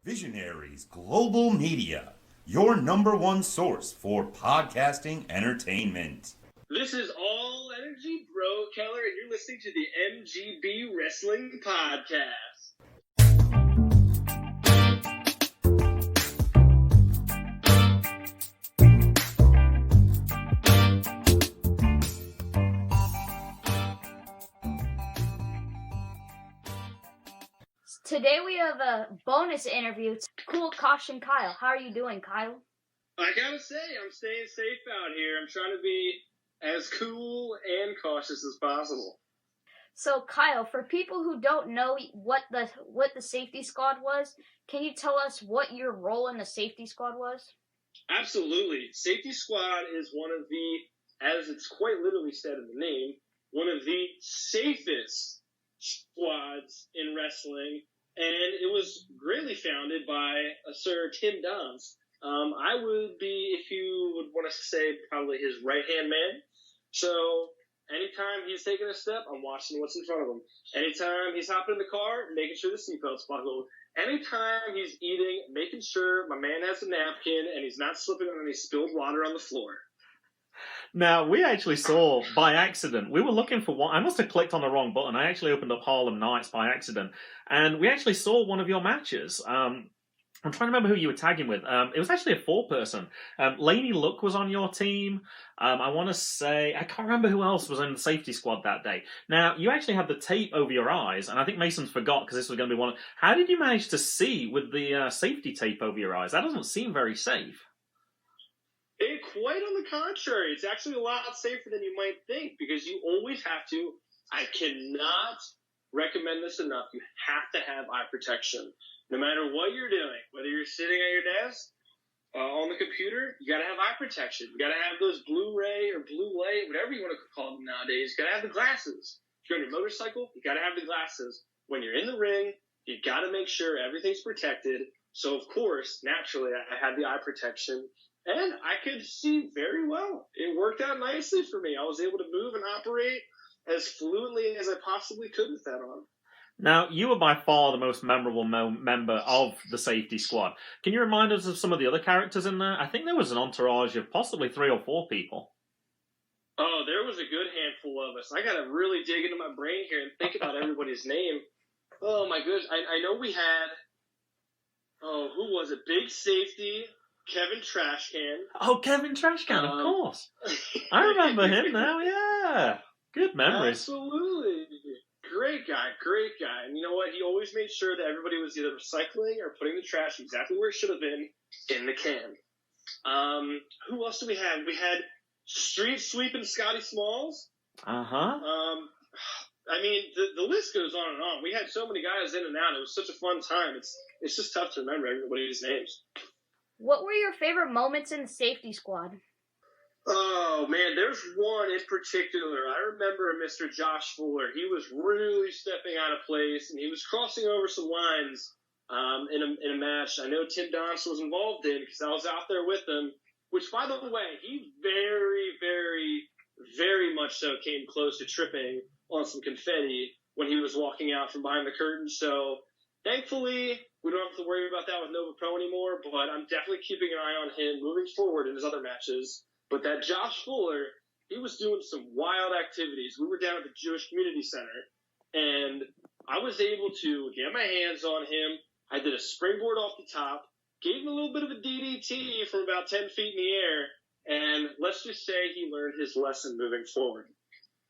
Visionaries Global Media, your number one source for podcasting entertainment. This is All Energy Bro Keller, and you're listening to the MGB Wrestling Podcast. Today we have a bonus interview. It's Cool Kosh and Kyle. How are you doing, Kyle? I gotta say, I'm staying safe out here. I'm trying to be as cool and cautious as possible. So, Kyle, for people who don't know what the safety squad was, can you tell us what your role in the safety squad was? Absolutely. Safety squad is one of the, as it's quite literally said in the name, one of the safest squads in wrestling. And it was greatly founded by a Sir Tim Donst. I would be, if you would want to say, probably his right-hand man. So anytime he's taking a step, I'm watching what's in front of him. Anytime he's hopping in the car, making sure the seatbelt's buckled. Anytime he's eating, making sure my man has a napkin and he's not slipping on any spilled water on the floor. Now, we actually saw, by accident, we were looking for one. I must have clicked on the wrong button. I actually opened up Harlem Nights by accident. And we actually saw one of your matches. I'm trying to remember who you were tagging with. It was actually a four-person. Laney Luck was on your team. I want to say, I can't remember who else was in the safety squad that day. Now, you actually had the tape over your eyes, and I think Mason's forgot because this was going to be one. How did you manage to see with the safety tape over your eyes? That doesn't seem very safe. Quite on the contrary. It's actually a lot safer than you might think because you always have to, I cannot recommend this enough, you have to have eye protection. No matter what you're doing, whether you're sitting at your desk, on the computer, you got to have eye protection. You got to have those Blu-ray or blue light, whatever you want to call them nowadays. You got to have the glasses. If you're on your motorcycle, you got to have the glasses. When you're in the ring, you got to make sure everything's protected. So, of course, naturally, I had the eye protection. And I could see very well. It worked out nicely for me. I was able to move and operate as fluently as I possibly could with that on. Now, you were by far the most memorable member of the safety squad. Can you remind us of some of the other characters in there? I think there was an entourage of possibly 3 or 4 people. Oh, there was a good handful of us. I got to really dig into my brain here and think about everybody's name. Oh, my goodness. I know we had, who was it? Big Safety. Kevin Trashcan. Oh, Kevin Trashcan, of course. I remember him now, yeah. Good memories. Absolutely. Great guy. And you know what? He always made sure that everybody was either recycling or putting the trash exactly where it should have been, in the can. Who else do we have? We had Street Sweeping Scotty Smalls. Uh-huh. I mean, the list goes on and on. We had so many guys in and out. It was such a fun time. It's just tough to remember everybody's names. What were your favorite moments in the safety squad? Oh, man, there's one in particular. I remember Mr. Josh Fuller. He was really stepping out of place, and he was crossing over some lines in a match I know Tim Donst was involved in because I was out there with him, which, by the way, he very, very, very much so came close to tripping on some confetti when he was walking out from behind the curtain. So, thankfully, we don't have to worry about that with Nova Pro anymore, but I'm definitely keeping an eye on him moving forward in his other matches. But that Josh Fuller, he was doing some wild activities. We were down at the Jewish Community Center, and I was able to get my hands on him. I did a springboard off the top, gave him a little bit of a DDT from about 10 feet in the air, and let's just say he learned his lesson moving forward.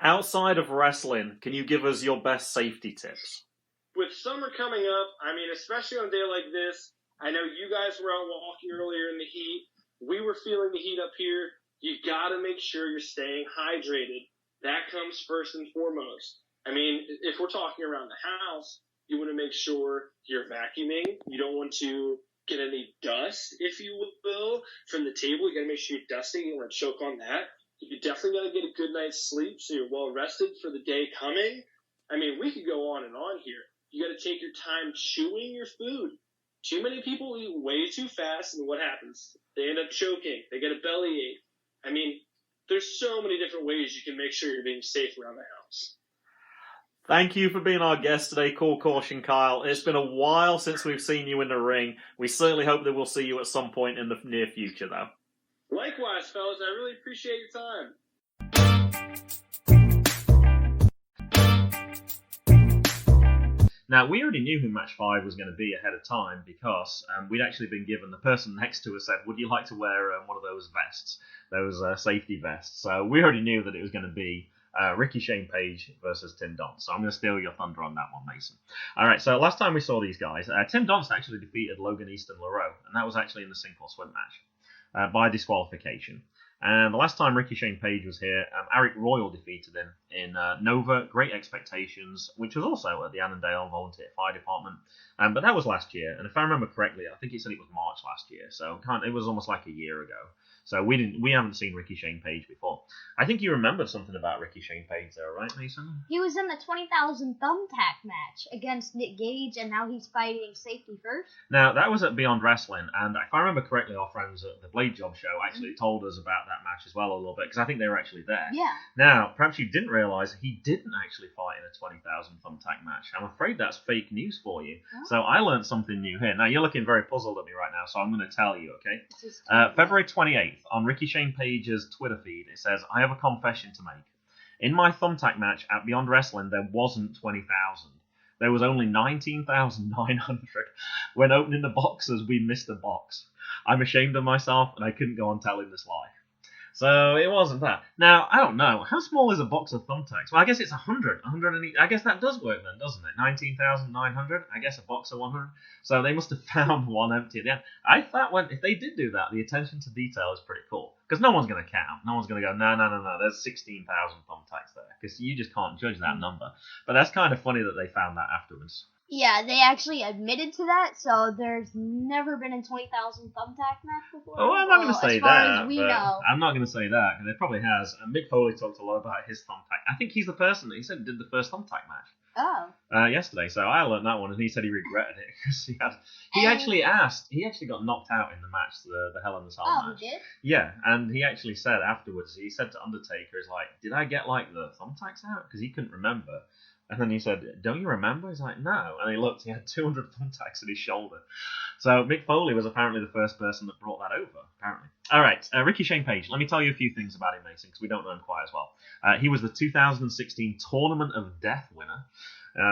Outside of wrestling, can you give us your best safety tips? With summer coming up, I mean, especially on a day like this, I know you guys were out walking earlier in the heat. We were feeling the heat up here. You got to make sure you're staying hydrated. That comes first and foremost. I mean, if we're talking around the house, you want to make sure you're vacuuming. You don't want to get any dust, if you will, from the table. You got to make sure you're dusting. You don't want to choke on that. You definitely got to get a good night's sleep so you're well rested for the day coming. I mean, we could go on and on here. You got to take your time chewing your food. Too many people eat way too fast, and what happens? They end up choking. They get a bellyache. I mean, there's so many different ways you can make sure you're being safe around the house. Thank you for being our guest today, Call Caution Kyle. It's been a while since we've seen you in the ring. We certainly hope that we'll see you at some point in the near future, though. Likewise, fellas. I really appreciate your time. Now, we already knew who match 5 was going to be ahead of time because we'd actually been given, the person next to us said, would you like to wear one of those vests, those safety vests? So we already knew that it was going to be Rickey Shane Page versus Tim Donst. So I'm going to steal your thunder on that one, Mason. All right, so last time we saw these guys, Tim Donst actually defeated Logan Easton LaRoe, and that was actually in the sink or swim match by disqualification. And the last time Rickey Shane Page was here, Eric Royal defeated him in Nova, Great Expectations, which was also at the Annandale Volunteer Fire Department. But that was last year, and if I remember correctly, I think he said it was March last year, so it was almost like a year ago. So we haven't seen Rickey Shane Page before. I think you remembered something about Rickey Shane Page there, right, Mason? He was in the 20,000 thumbtack match against Nick Gage, and now he's fighting Safety First. Now, that was at Beyond Wrestling, and if I remember correctly, our friends at the Blade Job show actually told us about that match as well a little bit, because I think they were actually there. Yeah. Now, perhaps you didn't realise he didn't actually fight in a 20,000 thumbtack match. I'm afraid that's fake news for you. Oh. So I learned something new here. Now, you're looking very puzzled at me right now, so I'm going to tell you, okay? February 28th, on Rickey Shane Page's Twitter feed, it says, I have a confession to make. In my thumbtack match at Beyond Wrestling, there wasn't 20,000. There was only 19,900. When opening the boxes, we missed a box. I'm ashamed of myself, and I couldn't go on telling this lie. So it wasn't that. Now, I don't know. How small is a box of thumbtacks? Well, I guess it's 100. 100 and I guess that does work then, doesn't it? 19,900. I guess a box of 100. So they must have found one empty at the end. If they did do that, the attention to detail is pretty cool. Because no one's going to count. No one's going to go, no, there's 16,000 thumbtacks there. Because you just can't judge that number. But that's kind of funny that they found that afterwards. Yeah, they actually admitted to that, so there's never been a 20,000 thumbtack match before. Oh, I'm not going to say that. As far as we know. I'm not going to say that, because it probably has. And Mick Foley talked a lot about his thumbtack. I think he's the person that he said did the first thumbtack match. Oh. Yesterday, so I learned that one, and he said he regretted it, because he actually got knocked out in the match, the Hell in the Cell match. Oh, he did? Yeah, and he actually said afterwards, he said to Undertaker, he's like, did I get, like, the thumbtacks out? Because he couldn't remember. And then he said, don't you remember? He's like, no. And he looked, he had 200 thumbtacks at his shoulder. So Mick Foley was apparently the first person that brought that over, apparently. All right, Rickey Shane Page. Let me tell you a few things about him, Mason, because we don't know him quite as well. He was the 2016 Tournament of Death winner,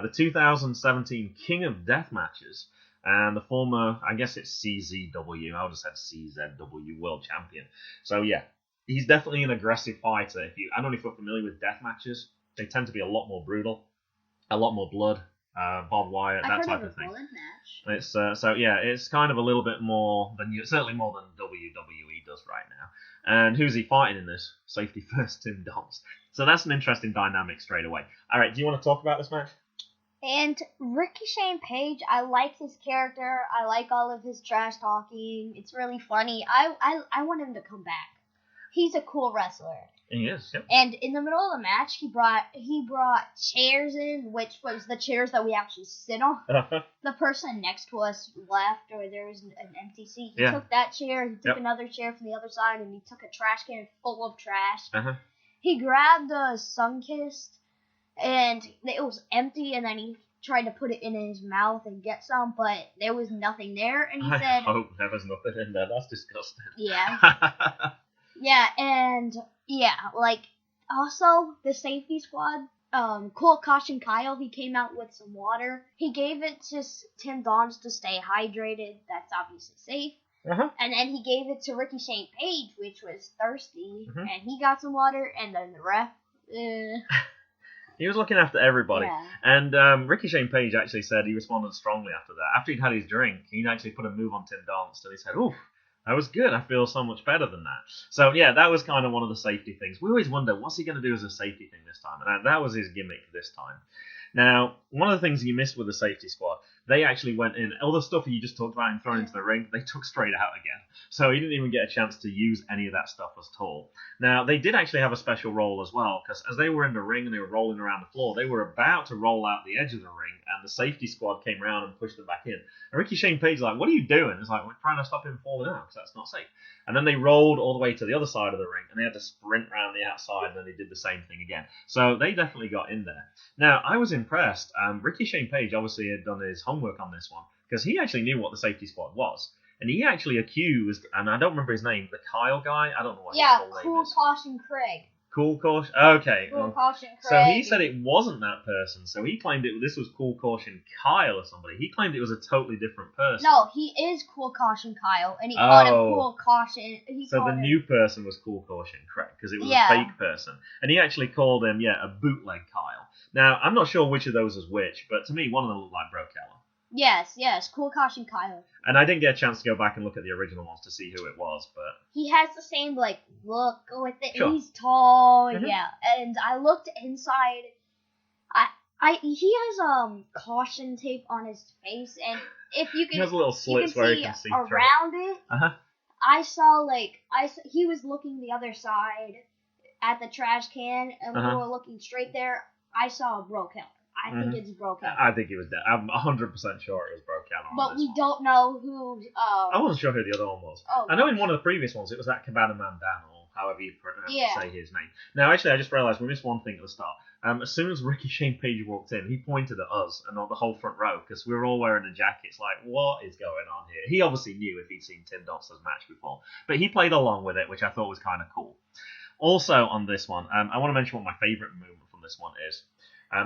the 2017 King of Death matches, and the former, I guess it's CZW, I would have said CZW World Champion. So yeah, he's definitely an aggressive fighter. I don't know if you're familiar with death matches. They tend to be a lot more brutal. A lot more blood, barbed wire, that type of thing. Match. It's it's kind of a little bit more certainly more than WWE does right now. And who's he fighting in this? Safety First, Tim Donst. So that's an interesting dynamic straight away. All right, do you want to talk about this match? And Rickey Shane Page, I like his character. I like all of his trash talking. It's really funny. I want him to come back. He's a cool wrestler. He is, yep. And in the middle of the match, he brought chairs in, which was the chairs that we actually sit on. The person next to us left, or there was an empty seat. He took that chair, he took another chair from the other side, and he took a trash can full of trash. He grabbed a Sunkist, and it was empty, and then he tried to put it in his mouth and get some, but there was nothing there, and he said... I hope there was nothing in there. That's disgusting. Yeah. Yeah, and also the safety squad, Cole Caution Kyle, he came out with some water. He gave it to Tim Donst to stay hydrated. That's obviously safe. And then he gave it to Rickey Shane Page, which was thirsty, and he got some water, and then the ref... He was looking after everybody. Yeah. And Rickey Shane Page actually said he responded strongly after that. After he'd had his drink, he'd actually put a move on Tim Donst, and he said, oof. That was good. I feel so much better than that. So, yeah, that was kind of one of the safety things. We always wonder, what's he going to do as a safety thing this time? And that was his gimmick this time. Now, one of the things you missed with the safety squad, they actually went in. All the stuff you just talked about and thrown into the ring, they took straight out again. So he didn't even get a chance to use any of that stuff at all. Now, they did actually have a special role as well, because as they were in the ring and they were rolling around the floor, they were about to roll out the edge of the ring, and the safety squad came around and pushed them back in. And Ricky Shane Page was like, what are you doing? It's like, we're trying to stop him falling out, because that's not safe. And then they rolled all the way to the other side of the ring, and they had to sprint around the outside, and then they did the same thing again. So they definitely got in there. Now, I was impressed. Ricky Shane Page obviously had done his homework on this one, because he actually knew what the safety squad was. And he actually accused, and I don't remember his name, the Kyle guy? I don't know what his full name is. Cool Caution Craig. Cool Caution? Okay. Cool Caution Craig. So he said it wasn't that person, so he claimed this was Cool Caution Kyle or somebody. He claimed it was a totally different person. No, he is Cool Caution Kyle, and he called him Cool Caution. So the new person was Cool Caution Craig, because it was a fake person. And he actually called him, a bootleg Kyle. Now, I'm not sure which of those is which, but to me, one of them looked like Bro Keller. Yes, Cool Caution Kyle. And I didn't get a chance to go back and look at the original ones to see who it was, but... He has the same, look with it. Sure. He's tall, Mm-hmm. And I looked inside. He has, caution tape on his face, and if you can... He has little slits where he can see through around it. Uh-huh. I saw, he was looking the other side at the trash can, and we were looking straight there. I saw Bro Keller. I think it's Bro Keller. I think it was dead. I'm 100% sure it was Bro Keller. But we don't know who. I wasn't sure who the other one was. Oh, I know in one of the previous ones it was that Cabana Man Dan, or however you say his name. Now, actually, I just realised we missed one thing at the start. As soon as Ricky Shane Page walked in, he pointed at us and on the whole front row, because we were all wearing the jackets. Like, what is going on here? He obviously knew if he'd seen Tim Donst's match before, but he played along with it, which I thought was kind of cool. Also, on this one, I want to mention what my favourite movement from this one is.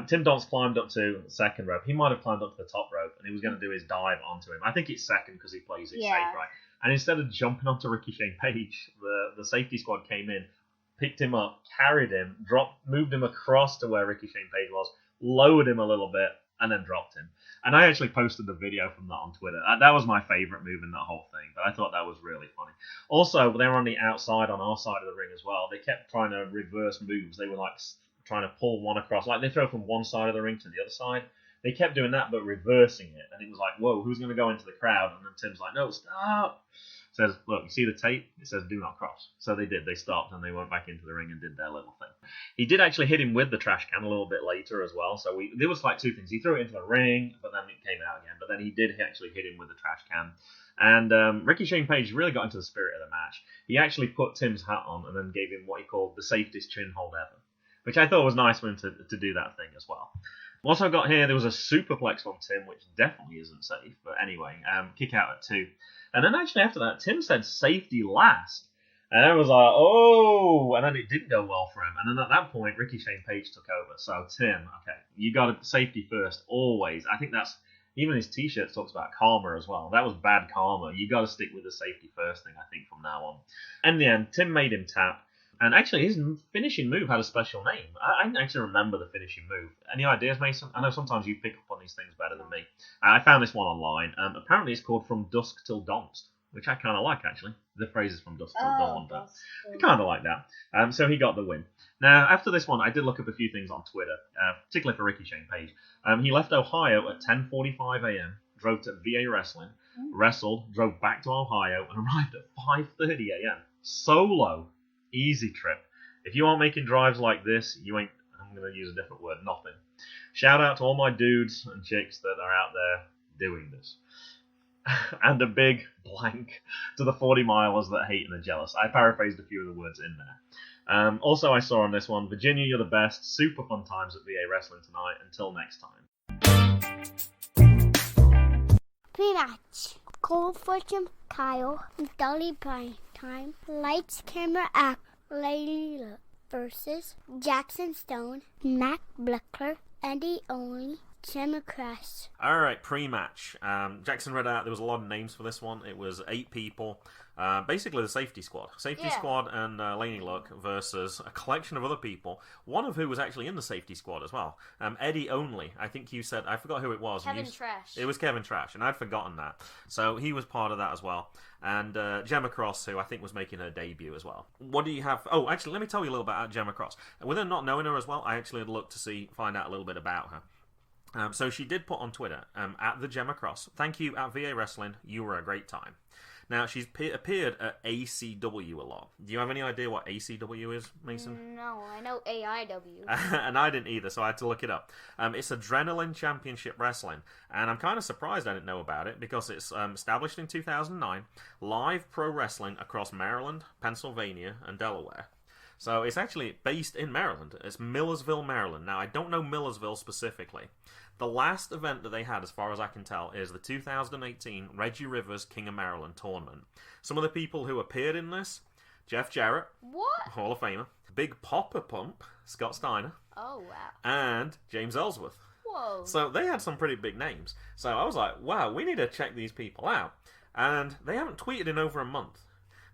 Tim Donst climbed up to the second rope. He might have climbed up to the top rope, and he was going to do his dive onto him. I think it's second because he plays it safe, right? And instead of jumping onto Ricky Shane Page, the safety squad came in, picked him up, carried him, moved him across to where Ricky Shane Page was, lowered him a little bit, and then dropped him. And I actually posted the video from that on Twitter. That was my favourite move in that whole thing, but I thought that was really funny. Also, they were on the outside, on our side of the ring as well. They kept trying to reverse moves. They were trying to pull one across. They throw from one side of the ring to the other side. They kept doing that, but reversing it. And it was like, whoa, who's going to go into the crowd? And then Tim's like, no, stop. Says, look, you see the tape? It says do not cross. So they did. They stopped and they went back into the ring and did their little thing. He did actually hit him with the trash can a little bit later as well. So there was two things. He threw it into the ring, but then it came out again. But then he did actually hit him with the trash can. And Ricky Shane Page really got into the spirit of the match. He actually put Tim's hat on and then gave him what he called the safest chin hold ever, which I thought was nice for him to do that thing as well. Also got here, there was a superplex on Tim, which definitely isn't safe. But anyway, kick out at 2. And then actually after that, Tim said safety last. And I was like, oh, and then it didn't go well for him. And then at that point, Ricky Shane Page took over. So Tim, okay, you got safety first, always. I think that's, even his t-shirt talks about karma as well. That was bad karma. You got to stick with the safety first thing, I think, from now on. In the end, Tim made him tap. And actually, his finishing move had a special name. I didn't actually remember the finishing move. Any ideas, Mason? I know sometimes you pick up on these things better than me. I found this one online. Apparently, it's called From Dusk Till Donst, which I kind of like, actually. The phrase is From Dusk Till Dawn, but I kind of like that. So he got the win. Now, after this one, I did look up a few things on Twitter, particularly for Ricky Shane Page. He left Ohio at 10:45 a.m., drove to VA Wrestling, wrestled, drove back to Ohio, and arrived at 5:30 a.m. Solo. Easy trip. If you aren't making drives like this, you ain't, I'm going to use a different word, nothing. Shout out to all my dudes and chicks that are out there doing this. And a big blank to the 40 milers that hate and are jealous. I paraphrased a few of the words in there. Also, I saw on this one, Virginia, you're the best. Super fun times at VA Wrestling tonight. Until next time. Pre-match. Cold Fortune, Kyle, Dolly Prime time. Lights, camera, act. Lady versus Jackson Stone, Mac Bleckler, Eddie Only, Jim Crash. Alright, pre-match. Jackson read out, there was a lot of names for this one. It was 8 people. Basically the safety squad. Safety squad and Laney Luck versus a collection of other people, one of who was actually in the safety squad as well. Eddie Only, I think you said, I forgot who it was. Kevin Trash. It was Kevin Trash, and I'd forgotten that. So he was part of that as well. And Gemma Cross, who I think was making her debut as well. What do you have? Oh, actually, let me tell you a little bit about Gemma Cross. With her not knowing her as well, I actually had looked to find out a little bit about her. So she did put on Twitter, at the Gemma Cross, thank you at VA Wrestling, you were a great time. Now, she's appeared at ACW a lot. Do you have any idea what ACW is, Mason? No, I know AIW. And I didn't either, so I had to look it up. It's Adrenaline Championship Wrestling, and I'm kind of surprised I didn't know about it, because it's established in 2009, live pro wrestling across Maryland, Pennsylvania, and Delaware. So it's actually based in Maryland. It's Millersville, Maryland. Now, I don't know Millersville specifically. The last event that they had, as far as I can tell, is the 2018 Reggie Rivers King of Maryland tournament. Some of the people who appeared in this, Jeff Jarrett, What? Hall of Famer, Big Popper Pump, Scott Steiner, Oh, wow. and James Ellsworth. Whoa. So they had some pretty big names. So I was like, wow, we need to check these people out. And they haven't tweeted in over a month.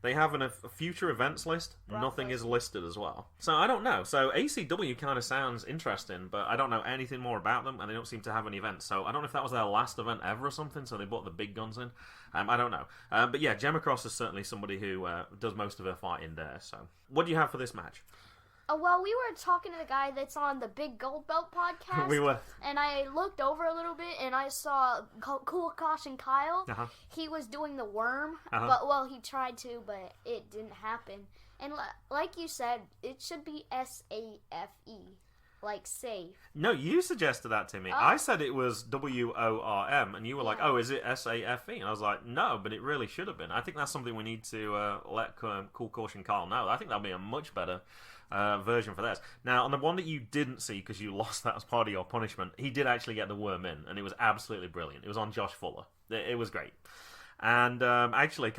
They have a future events list. Nothing is listed as well. So I don't know. So ACW kind of sounds interesting, but I don't know anything more about them, and they don't seem to have any events. So I don't know if that was their last event ever or something, so they brought the big guns in. I don't know. But yeah, Gemma Cross is certainly somebody who does most of her fighting there. So what do you have for this match? Well, we were talking to the guy that's on the Big Gold Belt podcast. We were. And I looked over a little bit, and I saw Cool Caution Kyle. Uh-huh. He was doing the worm, Uh-huh. but, well, he tried to, but it didn't happen. And like you said, it should be SAFE, like safe. No, you suggested that to me. Oh. I said it was WORM, and you were like, Yeah. oh, is it SAFE? And I was like, no, but it really should have been. I think that's something we need to let Cool Caution Carl know. I think that'll be a much better version for this. Now, on the one that you didn't see because you lost that as part of your punishment, he did actually get the worm in, and it was absolutely brilliant. It was on Josh Fuller. It was great. And actually,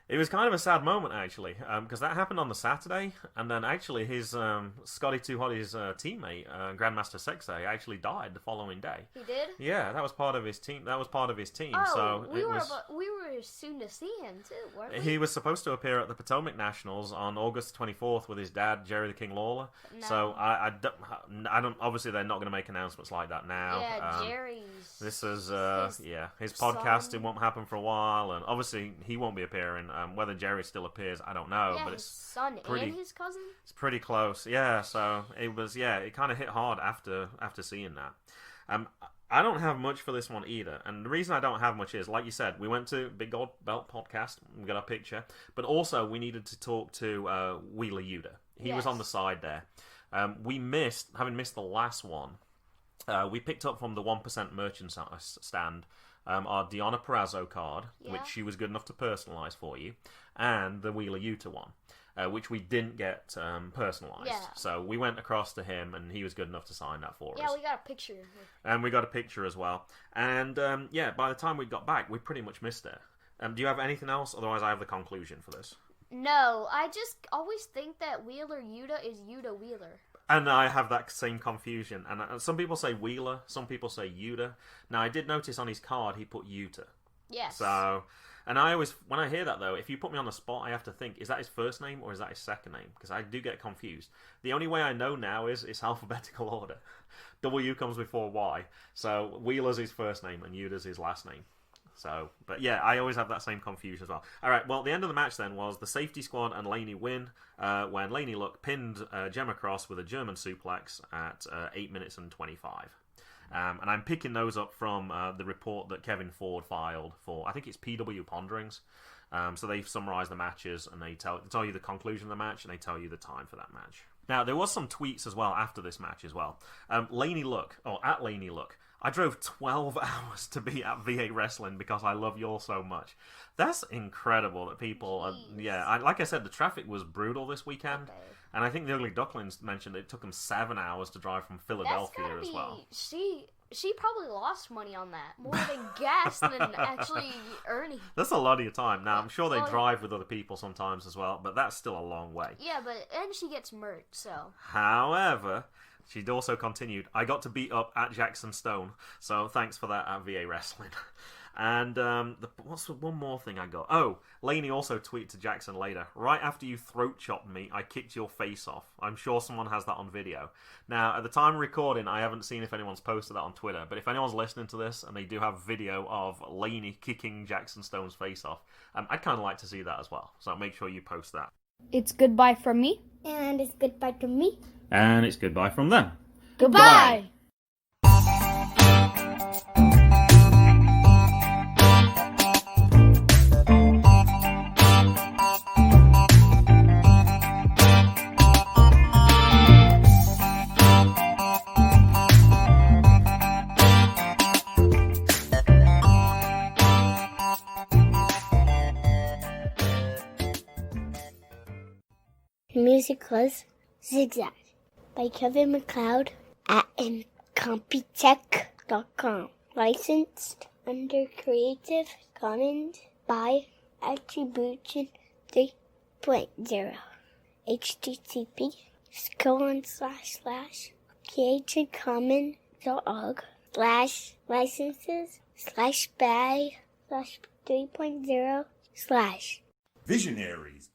it was kind of a sad moment, actually, because that happened on the Saturday, and then actually his Scotty Too Hotty's teammate, Grandmaster Sexay, actually died the following day. He did? Yeah, that was part of his team. Oh, So we were soon to see him, too, weren't we? he was supposed to appear at the Potomac Nationals on August 24th with his dad, Jerry the King Lawler. No. So I don't. Obviously, they're not going to make announcements like that now. Yeah, Jerry's. This is his son. podcast. It won't happen for a while, and obviously he won't be appearing. Whether Jerry still appears, I don't know. Yeah, but his it's son and his cousin? It's pretty close. Yeah. So it was. Yeah, it kind of hit hard after seeing that. I don't have much for this one either, and the reason I don't have much is, like you said, we went to Big Gold Belt podcast, we got a picture, but also we needed to talk to Wheeler Yuta. He was on the side there. Having missed the last one, we picked up from the 1% merchandise stand our Deonna Purrazzo card, which she was good enough to personalise for you, and the Wheeler Yuta one. Which we didn't get personalised. Yeah. So we went across to him, and he was good enough to sign that for us. Yeah, we got a picture. And we got a picture as well. And, by the time we got back, we pretty much missed it. Do you have anything else? Otherwise, I have the conclusion for this. No, I just always think that Wheeler Yuta is Yuta Wheeler. And I have that same confusion. And some people say Wheeler, some people say Yuta. Now, I did notice on his card he put Yuta. Yes. So... And I always, when I hear that though, if you put me on the spot, I have to think, is that his first name or is that his second name? Because I do get confused. The only way I know now is it's alphabetical order. W comes before Y. So Wheeler's his first name and Yuta's his last name. So, but yeah, I always have that same confusion as well. Alright, well, the end of the match then was the Safety Squad and Laney win when Laney Luck pinned Gemma Cross with a German suplex at 8 minutes and 25. And I'm picking those up from the report that Kevin Ford filed for, I think it's PW Ponderings. So they've summarised the matches, and they tell you the conclusion of the match, and they tell you the time for that match. Now, there was some tweets as well after this match as well. At Laney Luck, I drove 12 hours to be at VA Wrestling because I love y'all so much. That's incredible that people... like I said, the traffic was brutal this weekend. Okay. And I think the Ugly Ducklings mentioned it took them 7 hours to drive from Philadelphia as well. She probably lost money on that. More than gas than actually earning. That's a lot of your time. Now, I'm sure they drive with other people sometimes as well, but that's still a long way. Yeah, and she gets murked, so... However... She also continued, I got to beat up at Jackson Stone, so thanks for that at VA Wrestling. And what's one more thing I got? Oh, Laney also tweeted to Jackson later, right after you throat chopped me, I kicked your face off. I'm sure someone has that on video. Now, at the time of recording, I haven't seen if anyone's posted that on Twitter, but if anyone's listening to this and they do have video of Laney kicking Jackson Stone's face off, I'd kind of like to see that as well, so make sure you post that. It's goodbye from me. And it's goodbye to me. And it's goodbye from them. Goodbye. Music was Zigzag by Kevin MacLeod at incompetech.com. Licensed under Creative Commons by Attribution 3.0. http://creativecommons.org/licenses/by/3.0/ Visionaries